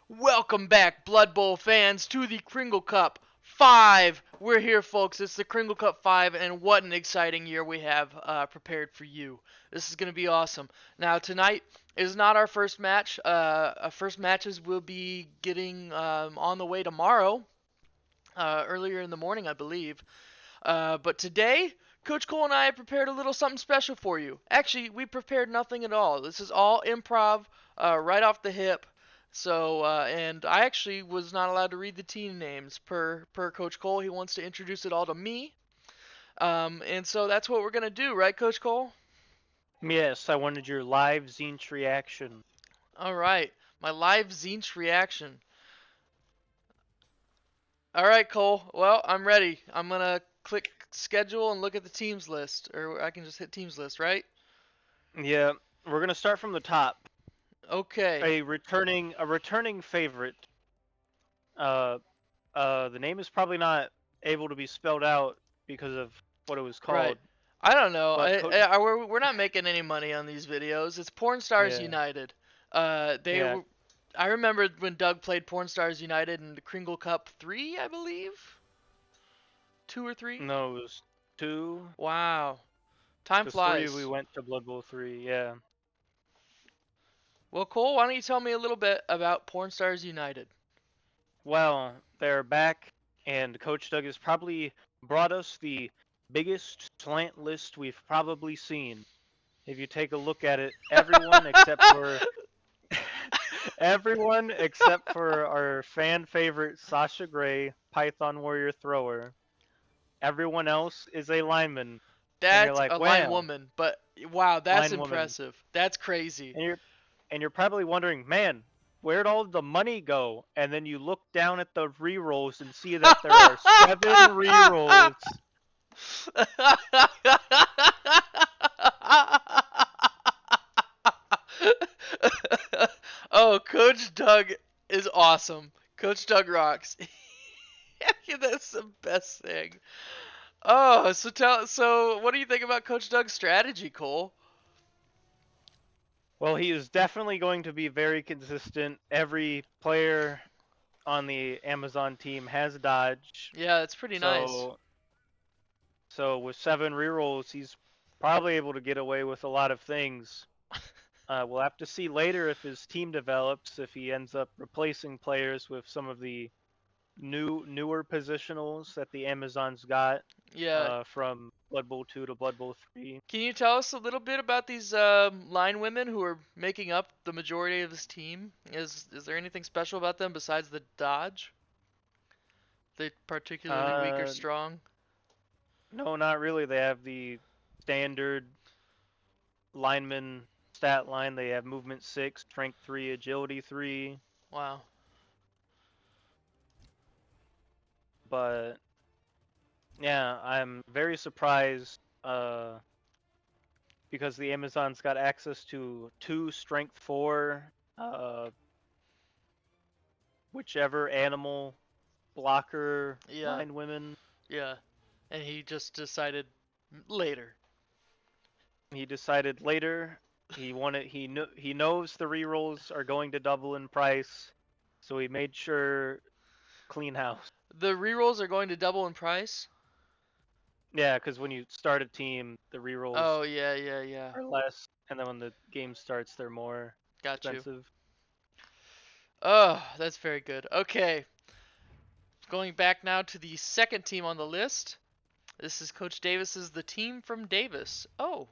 Welcome back, Blood Bowl fans, to the Kringle Cup 5. We're here, folks. It's the Kringle Cup 5, and what an exciting year we have prepared for you. This is going to be awesome. Now, tonight is not our first match. Our first matches will be getting on the way tomorrow, earlier in the morning, I believe. But today, Coach Cole and I have prepared a little something special for you. Actually, we prepared nothing at all. This is all improv, right off the hip. So, and I actually was not allowed to read the team names per Coach Cole. He wants to introduce it all to me. And so that's what we're gonna do, right, Coach Cole? Yes, I wanted your live Zinch reaction. All right, my live Zinch reaction. All right, Cole. Well, I'm ready. I'm gonna click schedule and look at the teams list, or I can just hit teams list, right? Yeah, we're gonna start from the top. Okay. A returning favorite. Uh, the name is probably not able to be spelled out because of what it was Right. called. I don't know. But Coach, We're not making any money on these videos. It's Porn Stars yeah, United. They yeah, were. I remember when Doug played Porn Stars United in the Kringle Cup 3, I believe. 2 or 3. no, it was two, Wow. Time because three we flies. went to Blood Bowl 3. Yeah. Well, Cole, why don't you tell me a little bit about Porn Stars United? Well, they're back, and Coach Doug has probably brought us the biggest slant list we've probably seen. If you take a look at it, everyone except for our fan favorite Sasha Grey, Python Warrior Thrower. Everyone else is a lineman. And you're That's like, a line wow, woman, but wow, that's line woman. impressive. That's crazy. And you're probably wondering, man, where'd all the money go? And then you look down at the rerolls and see that there are 7 rerolls. Oh, Coach Doug is awesome. Coach Doug rocks. That's the best thing. Oh, so what do you think about Coach Doug's strategy, Cole? Well, he is definitely going to be very consistent. Every player on the Amazon team has dodge. Yeah, it's pretty nice. So with 7 rerolls, he's probably able to get away with a lot of things. We'll have to see later if his team develops, if he ends up replacing players with some of the newer positionals that the Amazons got Yeah. from Blood Bowl 2 to Blood Bowl 3. Can you tell us a little bit about these line women who are making up the majority of this team? Is there anything special about them besides the dodge? They particularly weak or Uh, strong? no, not really. They have the standard lineman stat line. They have movement 6, strength 3, agility 3. Wow. But yeah, I'm very surprised because the Amazons got access to 2 strength 4, whichever animal blocker Yeah. line women. Yeah. And he just decided later. He decided later he knows the rerolls are going to double in price, so he made sure clean house. The rerolls are going to double in price? Yeah, because when you start a team, the rerolls Oh, yeah, yeah, yeah. are less, and then when the game starts, they're more Got you. expensive. Oh, that's very good. Okay. Going back now to the second team on the list. This is Coach Davis's The Team from Davis. Oh,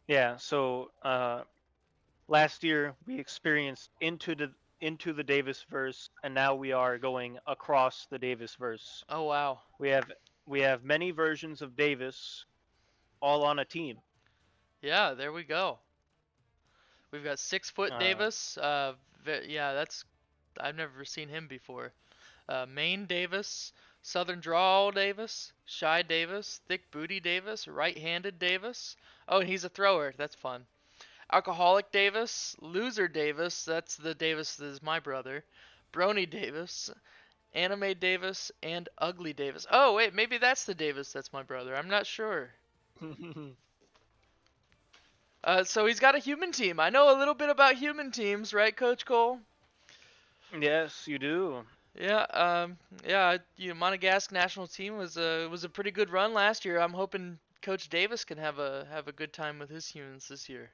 Yeah, so last year we experienced into the Davis verse, and now we are going across the Davis verse. oh wow. We have we have many versions of Davis all on a team. Yeah, there we go. We've got 6 foot Uh, Davis. Yeah, that's I've never seen him before. Maine Davis, Southern Drawl Davis, Shy Davis, Thick Booty Davis, Right-handed Davis. Oh, and he's a thrower. That's fun. Alcoholic Davis, Loser Davis. That's the Davis that is my brother. Brony Davis, Anime Davis, and Ugly Davis. Oh wait, maybe that's the Davis that's my brother. I'm not sure. So he's got a human team. I know a little bit about human teams, right, Coach Cole? Yes, you do. Yeah, yeah. Monegasque national team was a pretty good run last year. I'm hoping Coach Davis can have a good time with his humans this year.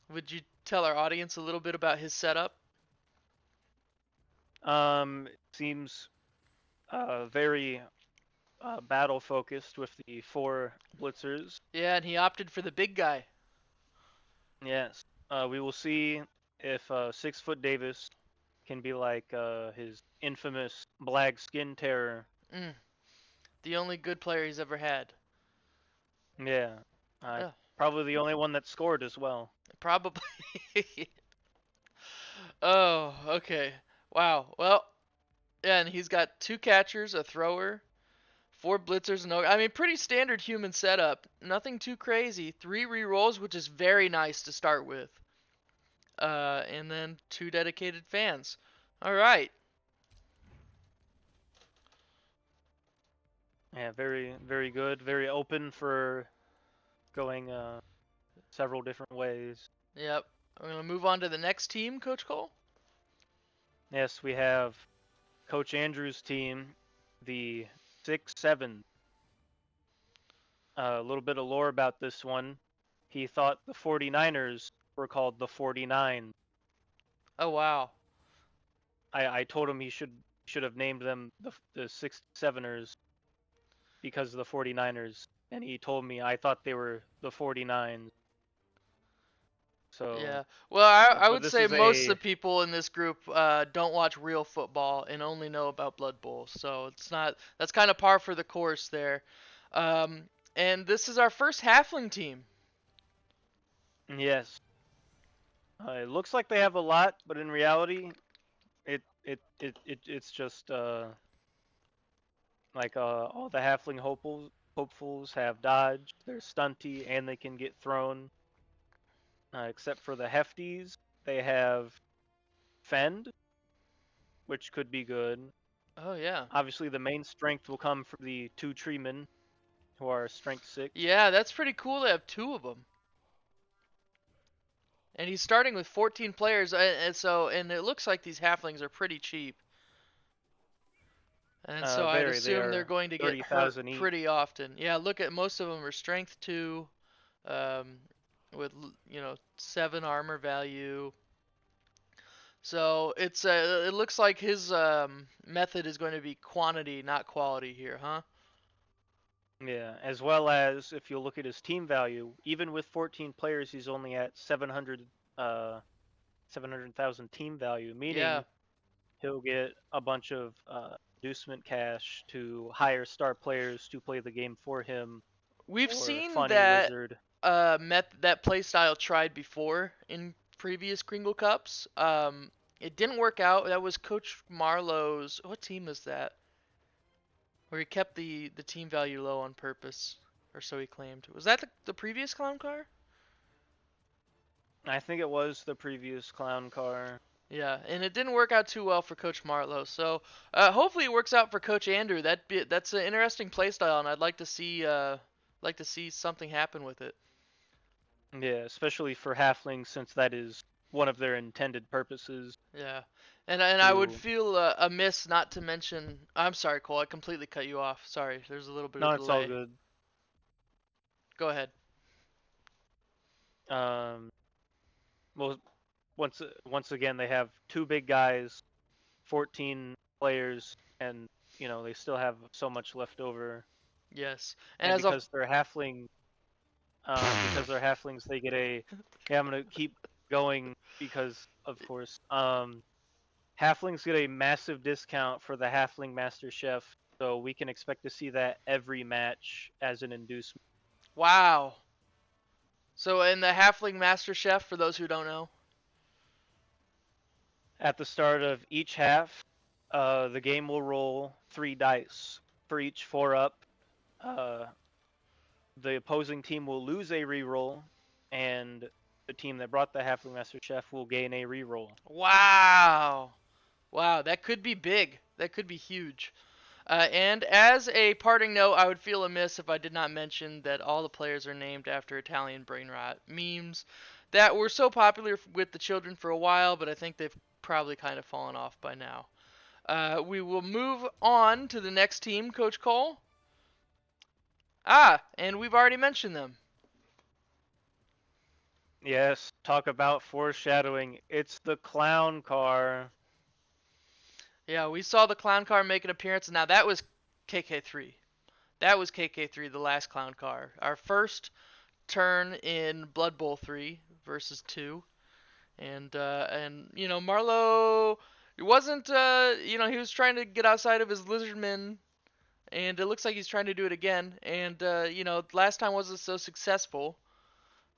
Would you tell our audience a little bit about his setup? It seems very battle focused with the 4 blitzers. Yeah, and he opted for the big guy. Yes. We will see if 6 foot Davis can be like his infamous Black Skin Terror. Mm, the only good player he's ever had. Yeah. Yeah, Probably the only one that scored as well. probably. Oh, okay. Wow. Well, yeah, and he's got 2 catchers, a thrower, 4 blitzers, and I mean, pretty standard human setup. Nothing too crazy. 3 rerolls, which is very nice to start with. And then 2 dedicated fans. All right. Yeah, very, very good. Very open for going several different ways. Yep. I'm gonna move on to the next team, Coach Cole. Yes, we have Coach Andrew's team, the 6-7. A little bit of lore about this one. He thought the 49ers were called the 49. Oh wow. I told him he should have named them the 6-7ers because of the 49ers, and he told me I thought they were the 49s. So, Yeah. Well, I but would this say is most of the a people in this group don't watch real football and only know about Blood Bowl. So it's not that's kind of par for the course there. Um, and this is our first halfling team. yes. It looks like they have a lot, but in reality, it's just like all the halfling hopefuls have dodge. They're stunty and they can get thrown. Except for the hefties, they have fend, which could be good. Oh yeah. Obviously, the main strength will come from the 2 treemen, who are strength 6. Yeah, that's pretty cool to have 2 of them. And he's starting with 14 players, and it looks like these halflings are pretty cheap. And so I'd Very. They assume they're are going to get hurt 30,000 each. pretty often. Yeah, look at most of them are strength 2, um, with 7 armor value. So it looks like his method is going to be quantity, not quality here, huh? Yeah, as well as if you look at his team value, even with 14 players, he's only at 700,000 team value, Yeah, meaning he'll get a bunch of inducement cash to hire star players to play the game for him we've or seen fund a that wizard. that play style tried before in previous Kringle Cups. It didn't work out. That was Coach Marlowe's. What team is that? Where he kept the team value low on purpose, or so he claimed. Was that the previous clown car? I think it was the previous clown car. Yeah, and it didn't work out too well for Coach Marlowe. So hopefully it works out for Coach Andrew. That's an interesting play style, and I'd like to see something happen with it. Yeah, especially for halflings, since that is one of their intended purposes Yeah, and I would to. feel amiss not to mention. I'm sorry, Cole. I completely cut you off. Sorry. There's a little bit of No, it's all delay. good. Go ahead. Um, well, once again, they have 2 big guys, 14 players, and they still have so much left over. Yes, and And as a because they're halflings, they get a. Yeah, I'm gonna keep going because, of course, halflings get a massive discount for the halfling master chef, so we can expect to see that every match as an inducement. wow. So in the Halfling Master Chef, for those who don't know. At the start of each half, the game will roll 3 dice. For each 4 up, uh, the opposing team will lose a reroll, and the team that brought the Halfling Master Chef will gain a reroll. Wow. Wow, that could be big. That could be huge. And as a parting note, I would feel amiss if I did not mention that all the players are named after Italian brain rot memes that were so popular with the children for a while, but I think they've probably kind of fallen off by now. We will move on to the next team, Coach Cole. And we've already mentioned them. Yes, talk about foreshadowing. It's the clown car. Yeah, we saw the clown car make an appearance. Now that was KK3. That was KK3, the last clown car. Our first turn in Blood Bowl 3 versus 2. And Marlowe, it wasn't he was trying to get outside of his lizardman, and it looks like he's trying to do it again. And last time wasn't so successful.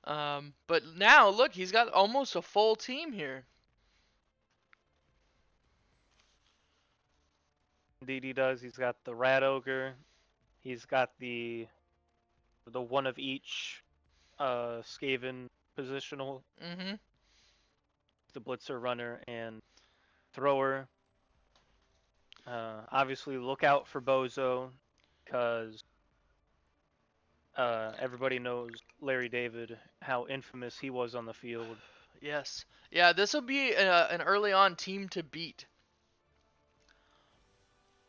But now look, he's got almost a full team here. Indeed, he does. He's got the rat ogre. He's got the one of each Skaven positional, Mm-hmm. the blitzer, runner, and thrower. Obviously, look out for Bozo, because everybody knows Larry David, how infamous he was on the field. Yes. Yeah, this will be an early on team to beat.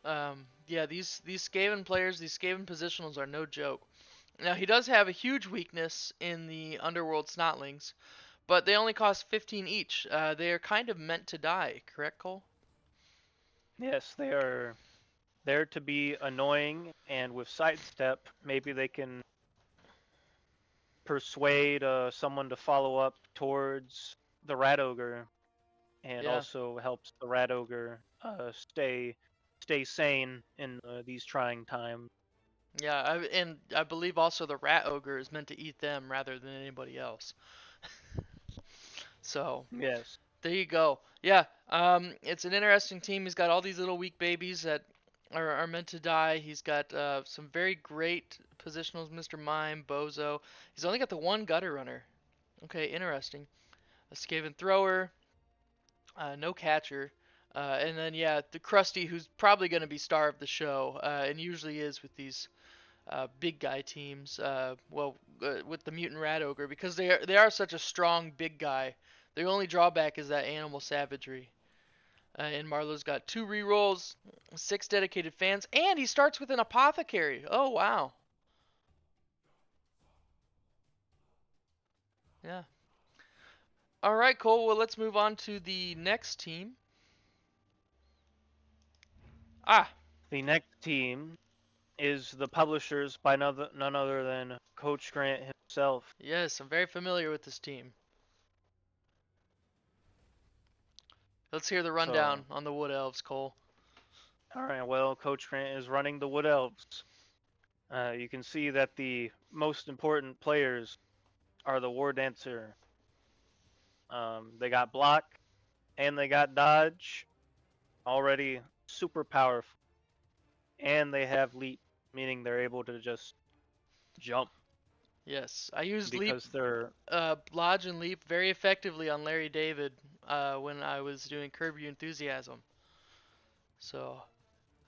Yeah, these Skaven players, these Skaven positionals are no joke. Now he does have a huge weakness in the Underworld Snotlings, but they only cost 15 each. They are kind of meant to die, correct, Cole? Yes, they are there to be annoying, and with sidestep, maybe they can persuade someone to follow up towards the rat ogre, and Yeah. also helps the rat ogre stay sane in these trying times. Yeah, and I believe also the Rat Ogre is meant to eat them rather than anybody else. So Yes. there you go. Yeah, it's an interesting team. He's got all these little weak babies that are meant to die. He's got some very great positionals, Mr. Mime, Bozo. He's only got the one gutter runner. Okay, interesting. A Skaven thrower, no catcher. And then yeah, the Krusty, who's probably going to be star of the show, and usually is with these big guy teams. With the mutant rat ogre, because they are such a strong big guy. Their only drawback is that animal savagery. And Marlowe's got 2 rerolls, 6 dedicated fans, and he starts with an apothecary. Oh wow. Yeah. All right, Cole. Well, let's move on to the next team. Ah, The next team is the publishers by none other than Coach Grant himself. yes, I'm very familiar with this team. Let's hear the So, rundown on the Wood Elves, Cole. all right, well, Coach Grant is running the Wood Elves. You can see that the most important players are the War Dancer. They got block and they got dodge, already super powerful, and they have leap, meaning they're able to just jump Yes, I used leap, because they're lodge, and leap very effectively on Larry David when I was doing Curb Your Enthusiasm. So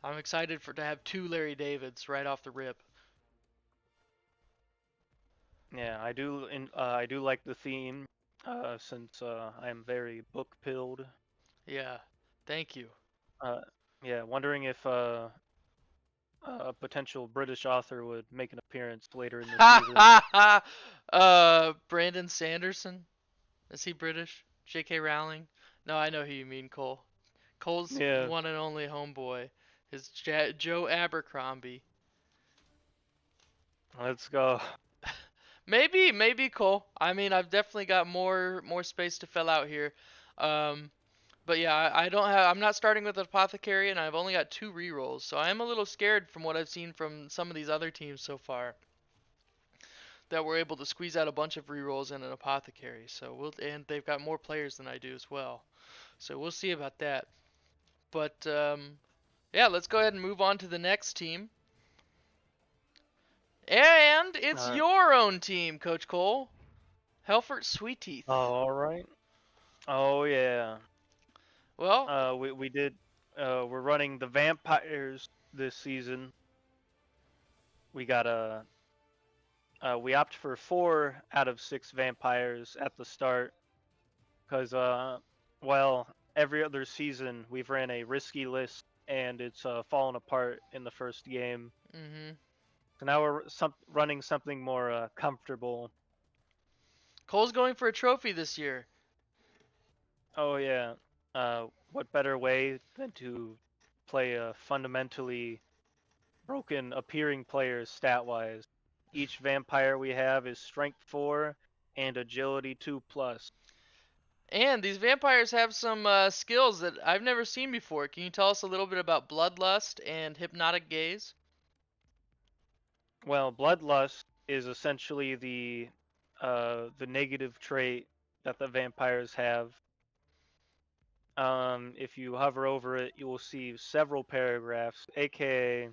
I'm excited to have 2 Larry Davids right off the rip. yeah. I do like the theme since I'm very book pilled. Yeah, thank you. Uh, yeah, wondering if a potential British author would make an appearance later in the Ha season. ha ha! Brandon Sanderson? Is he British? J.K. Rowling? No, I know who you mean, Cole. Cole's Yeah, one and only homeboy is Joe Abercrombie. let's go. Maybe Cole. I mean, I've definitely got more space to fill out here. Um, but yeah, I don't have. I'm not starting with apothecary, and I've only got 2 rerolls, so I am a little scared from what I've seen from some of these other teams so far that were able to squeeze out a bunch of rerolls and an apothecary. And they've got more players than I do as well. So we'll see about that. But yeah, let's go ahead and move on to the next team. And it's All right. your own team, Coach Cole. Helfert Sweet Teeth. All right. Oh yeah. Well, We did. We're running the vampires. this season. We got a we opt for 4 out of 6 vampires at the start because well, every other season we've ran a risky list and it's fallen apart in the first game. Mm-hmm. So now we're running something more comfortable. Cole's going for a trophy this year. Oh yeah, what better way than to play a fundamentally broken appearing players stat-wise? Each vampire we have is strength 4 and agility 2 plus. And these vampires have some skills that I've never seen before. Can you tell us a little bit about Bloodlust and Hypnotic Gaze? Well, bloodlust is essentially the negative trait that the vampires have. If you hover over it, you will see several paragraphs, aka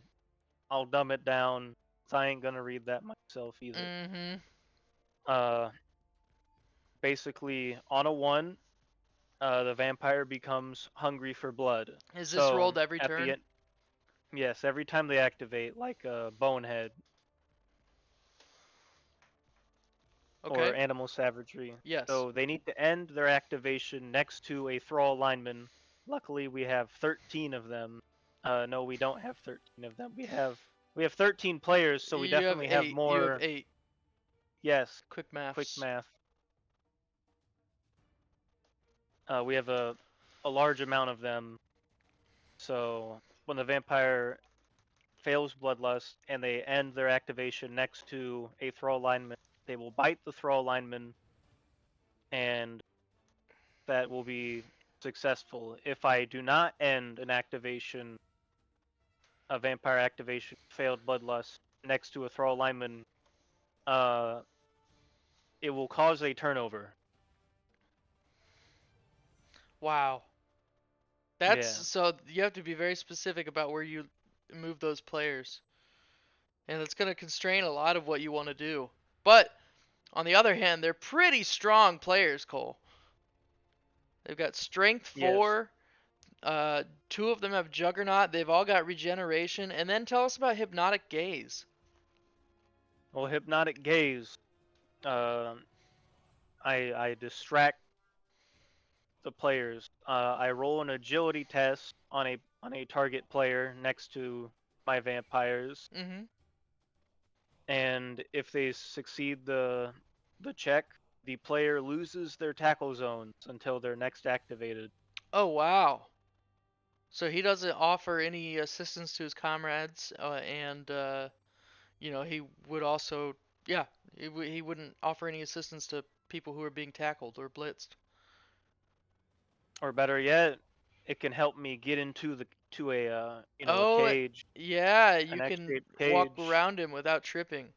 I'll dumb it down. 'Cause I ain't gonna read that myself either. Mm-hmm. Uh, Basically, on a 1, the vampire becomes hungry for blood. Is this So rolled every at the turn? end, yes, every time they activate, like a bonehead or Okay. animal savagery, Yes. so they need to end their activation next to a thrall lineman. Luckily, we have 13 of them. No, we don't have 13 of them. We have 13 players, so we You have definitely have 8. You have more. 8. Yes, Quick quick maths. math. We have a large amount of them. So when the vampire fails bloodlust and they end their activation next to a thrall lineman, they will bite the thrall lineman, and that will be successful. If I do not end an activation, a vampire activation, failed bloodlust next to a thrall lineman, uh, it will cause a turnover. Wow. That's Yeah. so you have to be very specific about where you move those players. And it's going to constrain a lot of what you want to do. But on the other hand, they're pretty strong players, Cole. They've got strength Yes. 4. Two of them have Juggernaut. They've all got regeneration. And then tell us about Hypnotic Gaze. Well, hypnotic gaze. Uh, I distract the players. I roll an agility test on a target player next to my vampires, Mm-hmm. and if they succeed the check, the player loses their tackle zones until they're next activated. Oh, wow. So he doesn't offer any assistance to his comrades, and he would also, yeah, he wouldn't offer any assistance to people who are being tackled or blitzed. Or better yet, it can help me get into the to a Oh, cage, yeah, an you can X-shaped walk cage. around him without tripping.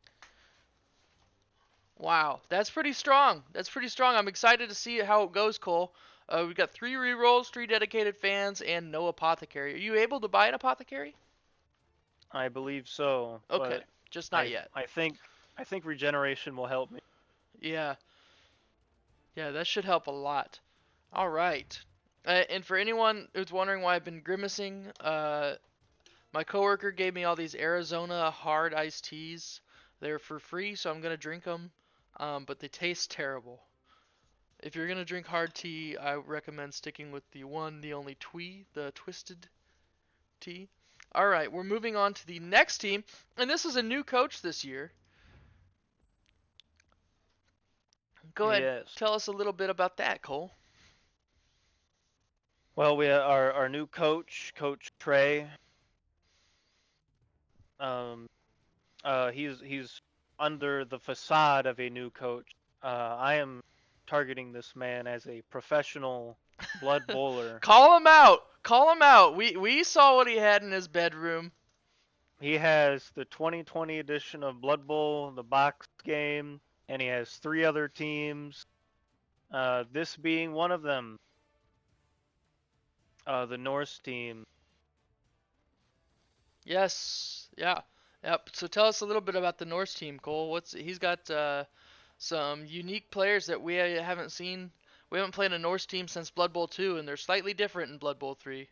Wow, that's pretty strong. That's pretty strong. I'm excited to see how it goes, Cole. We've got 3 rerolls, 3 dedicated fans, and no apothecary. Are you able to buy an apothecary? I believe so, Okay, but just not I yet. I think I think regeneration will help me. Yeah, yeah, that should help a lot. All right. And for anyone who's wondering why I've been grimacing, my coworker gave me all these Arizona hard iced teas. They're for free, so I'm gonna drink them. But they taste terrible. If you're gonna drink hard tea, I recommend sticking with the one, the only Twee, the twisted tea. All right, we're moving on to the next team, and this is a new coach this year. Go ahead, Yes. tell us a little bit about that, Cole. Well, we our new coach, Coach Trey. Um, he's under the facade of a new coach. I am targeting this man as a professional blood bowler. Call him out. Call him out. We saw what he had in his bedroom. He has the 2020 edition of Blood Bowl, the box game, and he has 3 other teams. This being one of them, the Norse team. Yes. Yeah. Yep. So tell us a little bit about the Norse team, Cole. He's got some unique players that we haven't seen. We haven't played a Norse team since Blood Bowl 2, and they're slightly different in Blood Bowl 3.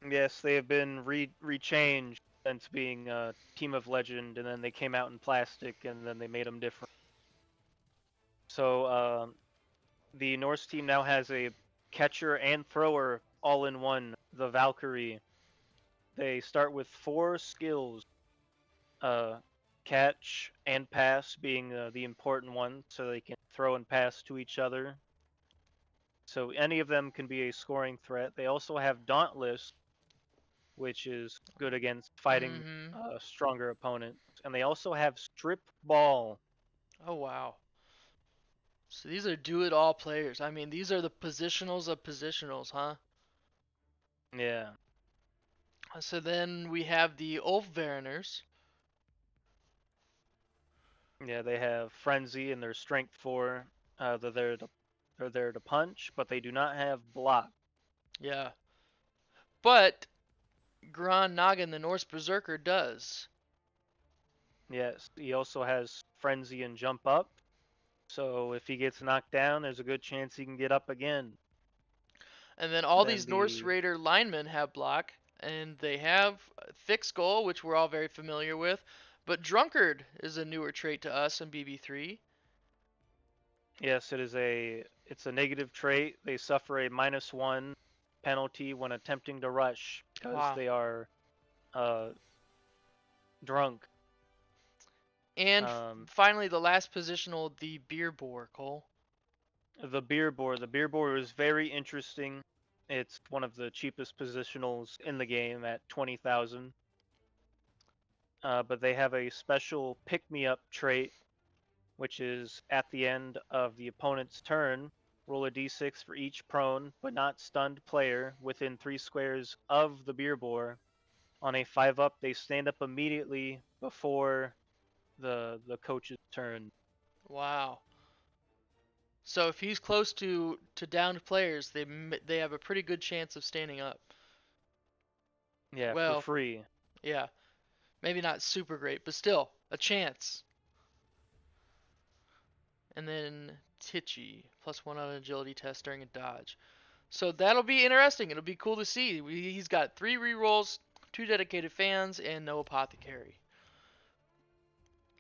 Yes, they have been rechanged since being a team of legend, and then they came out in plastic, and then they made them different. So the Norse team now has a catcher and thrower all in one, the Valkyrie. They start with 4 skills: uh, catch and pass being the important one, so they can throw and pass to each other. So any of them can be a scoring threat. They also have Dauntless, which is good against fighting Mm-hmm. stronger opponents. And they also have Strip Ball. Oh wow. So these are do-it-all players. I mean, these are the positionals of positionals, huh? Yeah, So then we have the Ulfvereners. yeah. They have Frenzy and their Strength 4. They're there to punch, but they do not have block. Yeah. But Gran Nagan, the Norse Berserker, does. Yes, he also has Frenzy and Jump Up. So if he gets knocked down, there's a good chance he can get up again. And then all Then these Norse the Raider linemen have block, and they have Thick Skull, which we're all very familiar with. But Drunkard is a newer trait to us in BB3. Yes, it's a negative trait. They suffer a -1 penalty when attempting to rush because Wow. they are uh, drunk. And Um, finally, the last positional, the Beer Boar, Cole. the beer board is very interesting. It's one of the cheapest positionals in the game at 20,000. But they have a special pick me up trait, which is at the end of the opponent's turn, roll a d6 for each prone but not stunned player within 3 squares of the beer boar. On a 5 up, they stand up immediately before the coach's turn. Wow. So if he's close to downed players, they have a pretty good chance of standing up. Yeah, for Well, free. yeah, maybe not super great, but still a chance. And then Titchy +1 on agility test during a dodge. So that'll be interesting. It'll be cool to see. He's got 3 rerolls, 2 dedicated fans, and no apothecary.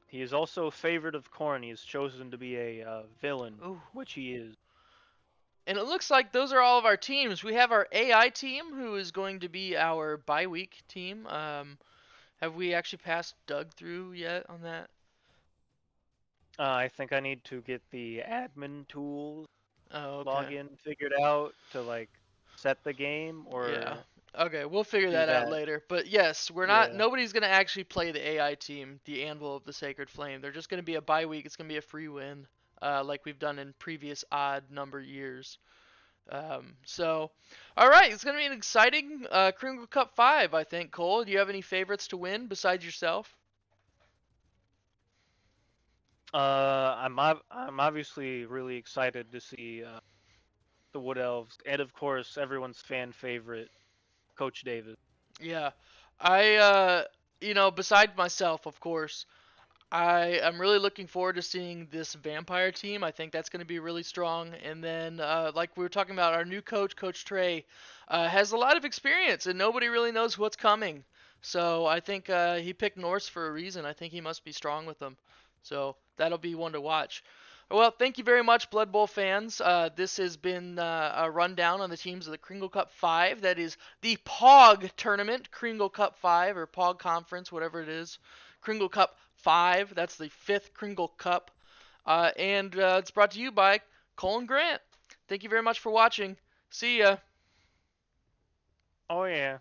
He is also a favorite of Korn. He is chosen to be a villain, Ooh. which he is. And it looks like those are all of our teams. We have our AI team, who is going to be our bye-week team. Have we actually passed Doug through yet on that? I think I need to get the admin tools Oh, okay. login figured out to like set the game Yeah. or Okay, we'll figure do that out that. later. But yes, we're not. Yeah. Nobody's gonna actually play the AI team, the Anvil of the Sacred Flame. They're just gonna be a bye week. It's gonna be a free win, like we've done in previous odd number years. So, all right, it's gonna be an exciting Kringle Cup 5, I think. Cole, do you have any favorites to win besides yourself? I'm obviously really excited to see the Wood Elves and of course everyone's fan favorite, Coach Davis. Yeah, I, besides myself, of course. I am really looking forward to seeing this vampire team. I think that's going to be really strong. And then, like we were talking about, our new coach, Coach Trey, has a lot of experience, and nobody really knows what's coming. So I think he picked Norse for a reason. I think he must be strong with them. So that'll be one to watch. Well, thank you very much, Blood Bowl fans. This has been a rundown on the teams of the Kringle Cup 5. That is the POG tournament, Kringle Cup 5, or POG Conference, whatever it is. Kringle Cup 5. That's the 5th Kringle Cup. And it's brought to you by Colin Grant. Thank you very much for watching. See ya. Oh yeah.